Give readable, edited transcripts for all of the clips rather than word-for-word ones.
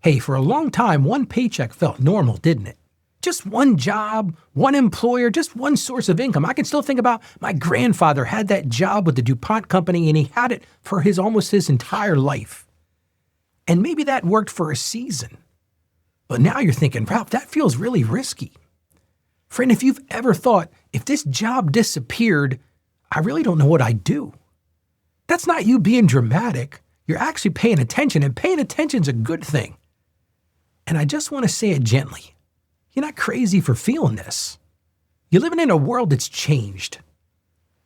Hey, for a long time, one paycheck felt normal, didn't it? Just one job, one employer, just one source of income. I can still think about my grandfather had that job with the DuPont company and he had it for almost his entire life. And maybe that worked for a season. But now you're thinking, Ralph, that feels really risky. Friend, if you've ever thought, if this job disappeared, I really don't know what I'd do. That's not you being dramatic. You're actually paying attention, and paying attention's a good thing. And I just want to say it gently. You're not crazy for feeling this. You're living in a world that's changed.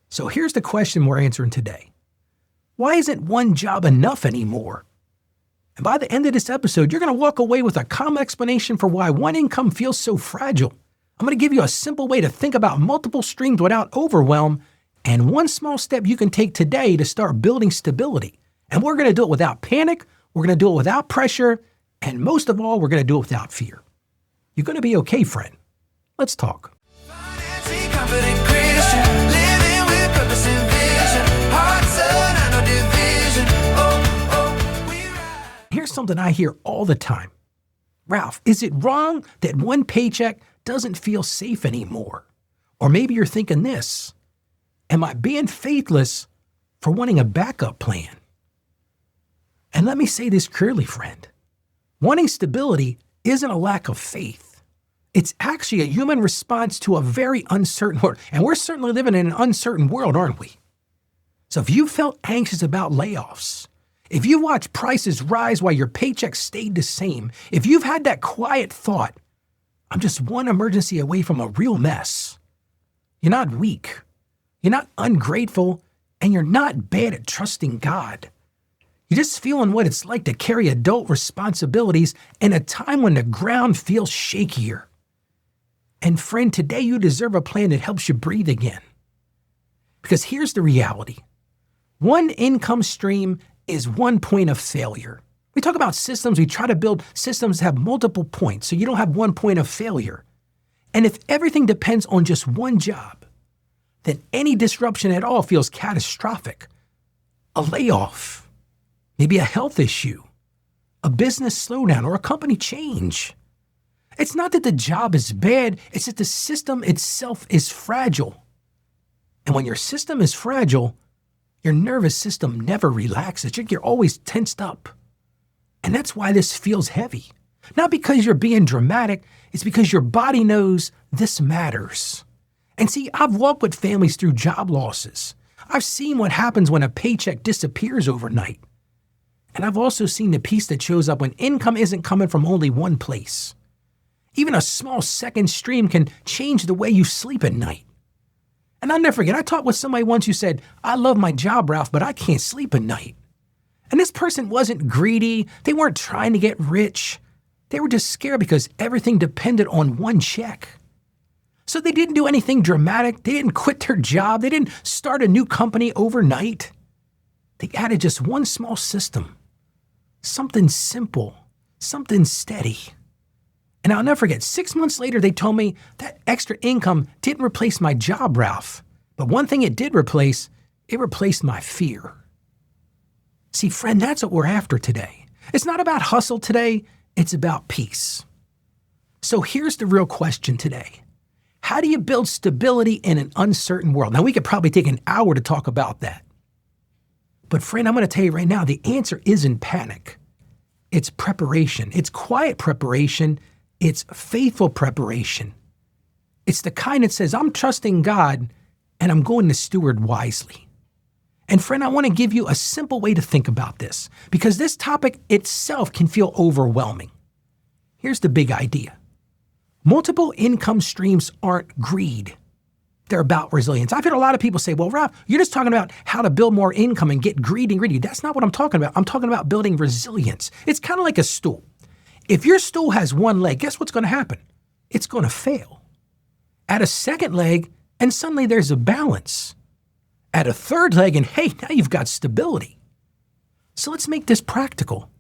So here's the question we're answering today. Why isn't one job enough anymore? And by the end of this episode, you're going to walk away with a calm explanation for why one income feels so fragile. I'm going to give you a simple way to think about multiple streams without overwhelm, and one small step you can take today to start building stability. And we're going to do it without panic, we're going to do it without pressure, and most of all, we're going to do it without fear. You're going to be okay, friend. Let's talk. Here's something I hear all the time. Ralph, is it wrong that one paycheck doesn't feel safe anymore? Or maybe you're thinking this, am I being faithless for wanting a backup plan? And let me say this clearly, friend. Wanting stability isn't a lack of faith. It's actually a human response to a very uncertain world. And we're certainly living in an uncertain world, aren't we? So if you felt anxious about layoffs, if you watch prices rise while your paycheck stayed the same, if you've had that quiet thought, I'm just one emergency away from a real mess, you're not weak, you're not ungrateful, and you're not bad at trusting God. You're just feeling what it's like to carry adult responsibilities in a time when the ground feels shakier. And friend, today you deserve a plan that helps you breathe again. Because here's the reality. One income stream is one point of failure. We talk about systems, we try to build systems that have multiple points, so you don't have one point of failure. And if everything depends on just one job, then any disruption at all feels catastrophic. A layoff, maybe a health issue, a business slowdown, or a company change. It's not that the job is bad, it's that the system itself is fragile. And when your system is fragile, your nervous system never relaxes. You're always tensed up. And that's why this feels heavy. Not because you're being dramatic, it's because your body knows this matters. And see, I've walked with families through job losses. I've seen what happens when a paycheck disappears overnight. And I've also seen the piece that shows up when income isn't coming from only one place. Even a small second stream can change the way you sleep at night. And I'll never forget, I talked with somebody once who said, I love my job, Ralph, but I can't sleep at night. And this person wasn't greedy. They weren't trying to get rich. They were just scared because everything depended on one check. So they didn't do anything dramatic. They didn't quit their job. They didn't start a new company overnight. They added just one small system. Something simple, something steady. And I'll never forget, 6 months later, they told me that extra income didn't replace my job, Ralph. But one thing it did replace, it replaced my fear. See, friend, that's what we're after today. It's not about hustle today, it's about peace. So here's the real question today. How do you build stability in an uncertain world? Now, we could probably take an hour to talk about that. But friend, I'm going to tell you right now, the answer isn't panic. It's preparation. It's quiet preparation. It's faithful preparation. It's the kind that says, I'm trusting God and I'm going to steward wisely. And friend, I want to give you a simple way to think about this because this topic itself can feel overwhelming. Here's the big idea. Multiple income streams aren't greed. They're about resilience. I've heard a lot of people say, well, Ralph, you're just talking about how to build more income and get greedy. That's not what I'm talking about. I'm talking about building resilience. It's kind of like a stool. If your stool has one leg, guess what's going to happen? It's going to fail. Add a second leg, and suddenly there's a balance. Add a third leg, and hey, now you've got stability. So let's make this practical.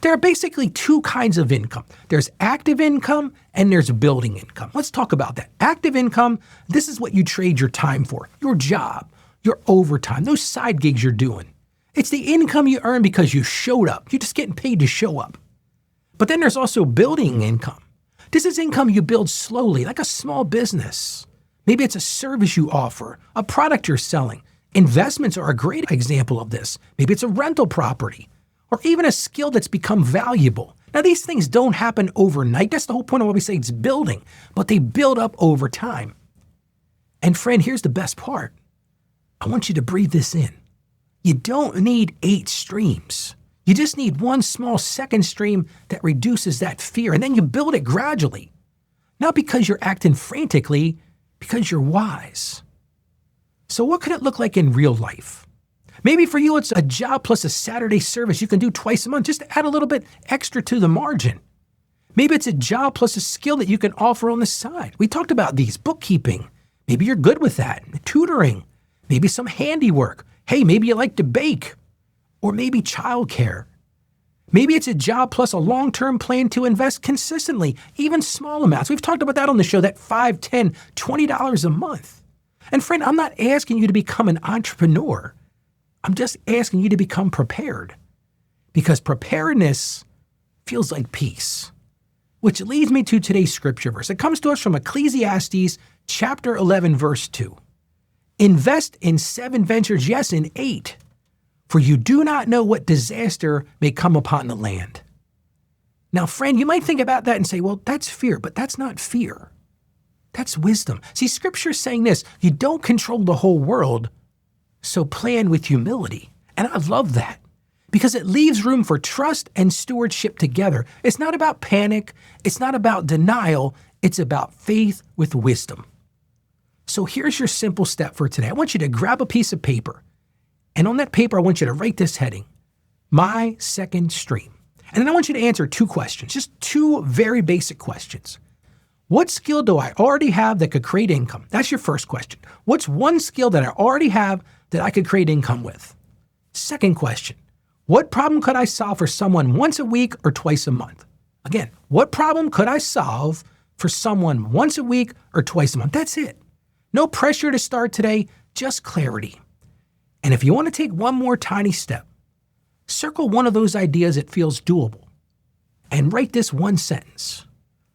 There are basically two kinds of income. There's active income and there's building income. Let's talk about that. Active income, this is what you trade your time for, your job, your overtime, those side gigs you're doing. It's the income you earn because you showed up. You're just getting paid to show up. But then there's also building income. This is income you build slowly, like a small business. Maybe it's a service you offer, a product you're selling. Investments are a great example of this. Maybe it's a rental property, or even a skill that's become valuable. Now, these things don't happen overnight. That's the whole point of what we say it's building, but they build up over time. And friend, here's the best part. I want you to breathe this in. You don't need 8 streams. You just need one small second stream that reduces that fear, and then you build it gradually. Not because you're acting frantically, because you're wise. So what could it look like in real life? Maybe for you, it's a job plus a Saturday service you can do twice a month, just to add a little bit extra to the margin. Maybe it's a job plus a skill that you can offer on the side. We talked about these, bookkeeping. Maybe you're good with that. Tutoring. Maybe some handiwork. Hey, maybe you like to bake. Or maybe childcare. Maybe it's a job plus a long-term plan to invest consistently, even small amounts. We've talked about that on the show, that $5, $10, $20 a month. And friend, I'm not asking you to become an entrepreneur. I'm just asking you to become prepared. Because preparedness feels like peace. Which leads me to today's scripture verse. It comes to us from Ecclesiastes chapter 11, verse 2. Invest in 7 ventures, yes, in 8. For you do not know what disaster may come upon the land. Now, friend, you might think about that and say, well, that's fear, but that's not fear. That's wisdom. See, Scripture's saying this, you don't control the whole world, so plan with humility. And I love that because it leaves room for trust and stewardship together. It's not about panic. It's not about denial. It's about faith with wisdom. So here's your simple step for today. I want you to grab a piece of paper. And on that paper, I want you to write this heading, my second stream. And then I want you to answer 2 questions, just 2 very basic questions. What skill do I already have that could create income? That's your first question. What's one skill that I already have that I could create income with? Second question, what problem could I solve for someone once a week or twice a month? Again, what problem could I solve for someone once a week or twice a month? That's it. No pressure to start today, just clarity. And if you want to take one more tiny step, circle one of those ideas that feels doable and write this one sentence.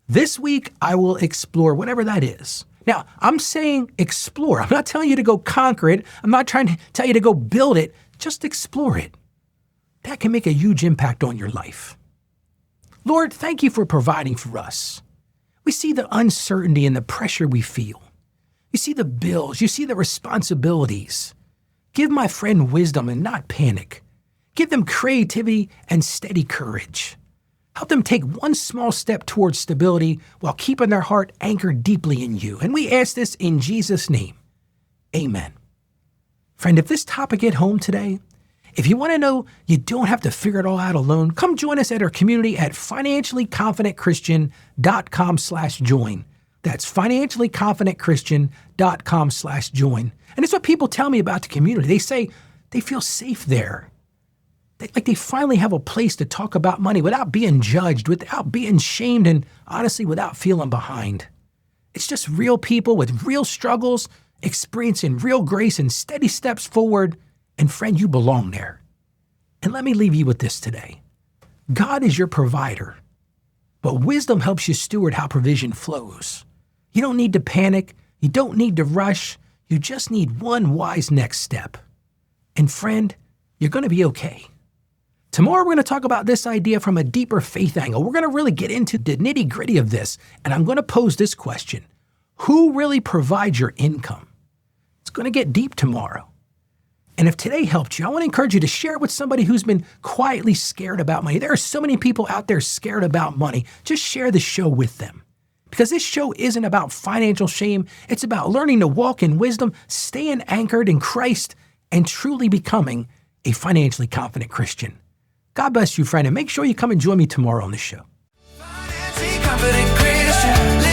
This week, I will explore whatever that is. Now, I'm saying explore. I'm not telling you to go conquer it. I'm not trying to tell you to go build it. Just explore it. That can make a huge impact on your life. Lord, thank you for providing for us. We see the uncertainty and the pressure we feel. You see the bills. You see the responsibilities. Give my friend wisdom and not panic. Give them creativity and steady courage. Help them take one small step towards stability while keeping their heart anchored deeply in you. And we ask this in Jesus' name. Amen. Friend, if this topic hit home today, if you want to know you don't have to figure it all out alone, come join us at our community at financiallyconfidentchristian.com/join. That's financiallyconfidentchristian.com/join. And it's what people tell me about the community. They say they feel safe there. They finally have a place to talk about money without being judged, without being shamed, and honestly, without feeling behind. It's just real people with real struggles, experiencing real grace and steady steps forward. And friend, you belong there. And let me leave you with this today. God is your provider, but wisdom helps you steward how provision flows. You don't need to panic. You don't need to rush. You just need one wise next step. And friend, you're going to be okay. Tomorrow, we're going to talk about this idea from a deeper faith angle. We're going to really get into the nitty-gritty of this, and I'm going to pose this question. Who really provides your income? It's going to get deep tomorrow. And if today helped you, I want to encourage you to share it with somebody who's been quietly scared about money. There are so many people out there scared about money. Just share the show with them. Because this show isn't about financial shame. It's about learning to walk in wisdom, staying anchored in Christ, and truly becoming a financially confident Christian. God bless you, friend, and make sure you come and join me tomorrow on the show. Financially confident Christian.